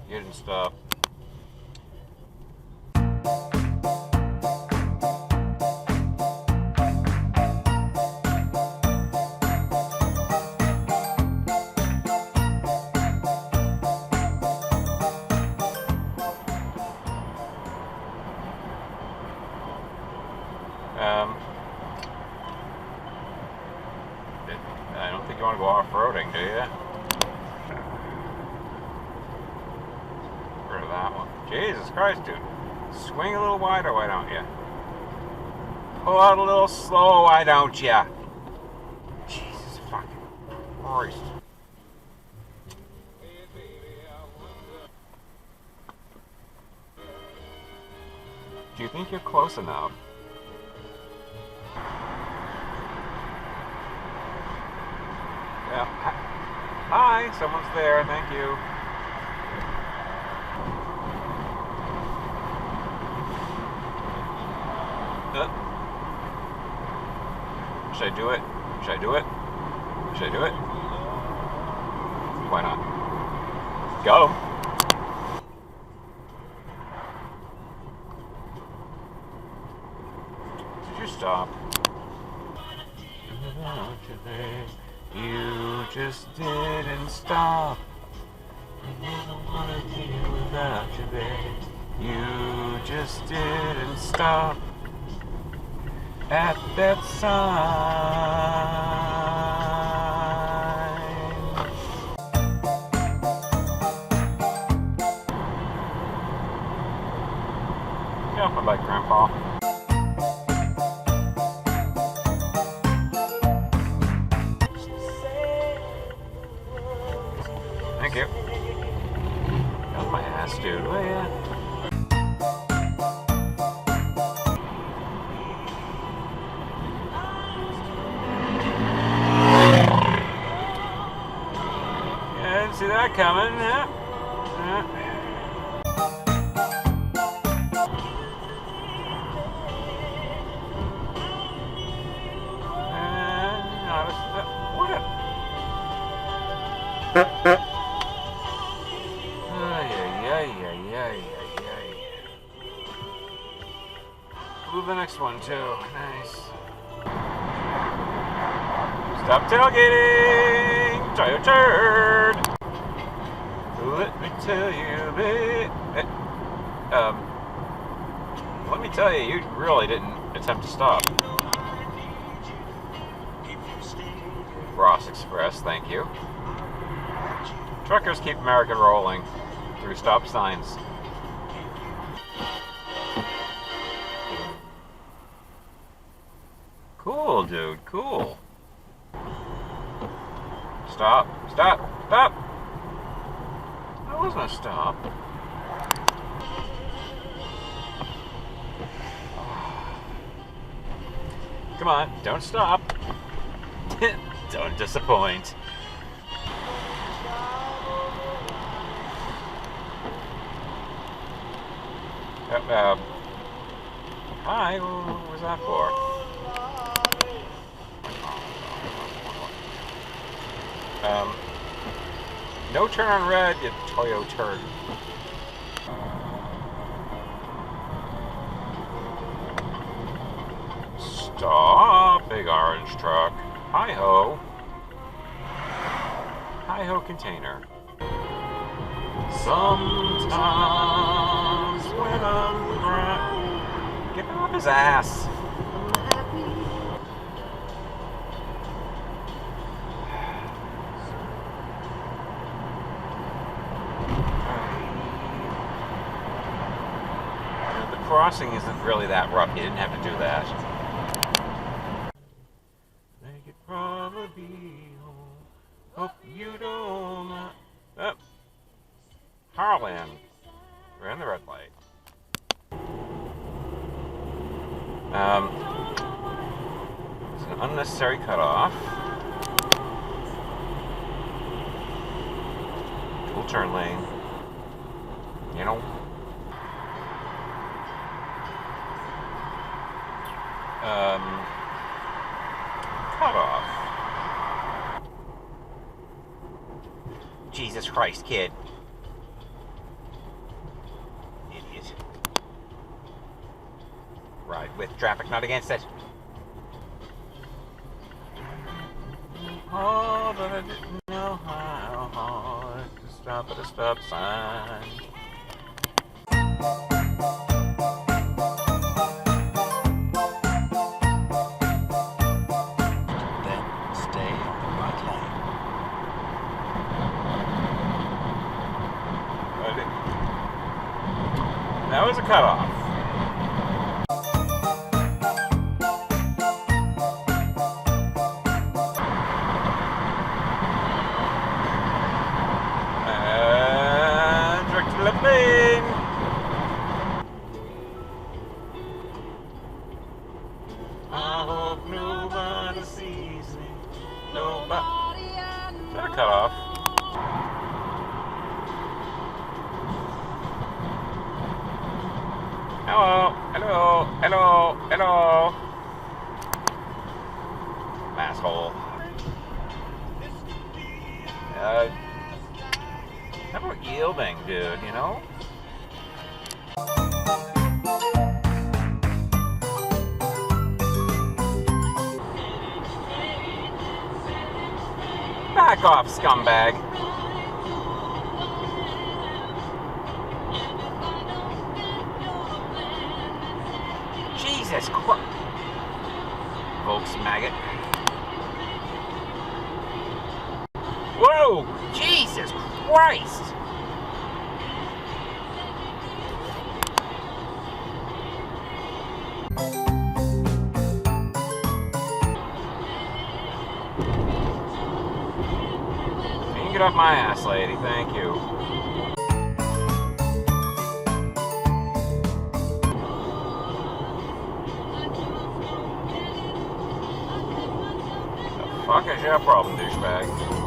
You didn't stop. I don't think you want to go off-roading, do you? Rid of that one. Jesus Christ, dude. Swing a little wider, why don't you? Pull out a little slow, why don't you? Jesus fucking Christ. Do you think you're close enough? Yeah. Hi, someone's there, thank you. Should I do it? Should I do it? Should I do it? Why not? Go! Did you stop? You just didn't stop. I don't wanna be without you, babe. You just didn't stop at that sign. Get off my bike, Grandpa. Thank you. Get off my ass, dude. Will ya? See that coming, yeah. Move the next one too. Nice. Stop tailgating! Try your turn! Let me tell you, babe. Let me tell you, you really didn't attempt to stop. Ross Express, thank you. Truckers keep America rolling through stop signs. Cool, dude, cool. Stop, stop, stop! That wasn't a stop. Come on, don't stop. Don't disappoint. Hi, what was that for? No turn on red, you Toyo turd. Stop, big orange truck. Hi-ho. Hi-ho container. Sometimes when I'm crying, get off his ass. The crossing isn't really that rough. You didn't have to do that. They could probably be home. Hope you don't. Oh. Harlan. We're in the red light. It's an unnecessary cutoff. Dual turn lane. You know. Cutoff. Jesus Christ, kid. with traffic, not against it. Oh, but I didn't know how hard to stop at a stop sign. Then stay on the right lane. That was a cutoff. Direct to left lane. I hope nobody sees me. Nobody. Is that a cutoff? Hello, hello, hello, hello. Asshole. Never yielding, dude, you know? Back off, scumbag. Jesus Christ. Volks maggot. Whoa! Jesus Christ! You can get off my ass, lady. Thank you. The fuck is your problem, douchebag?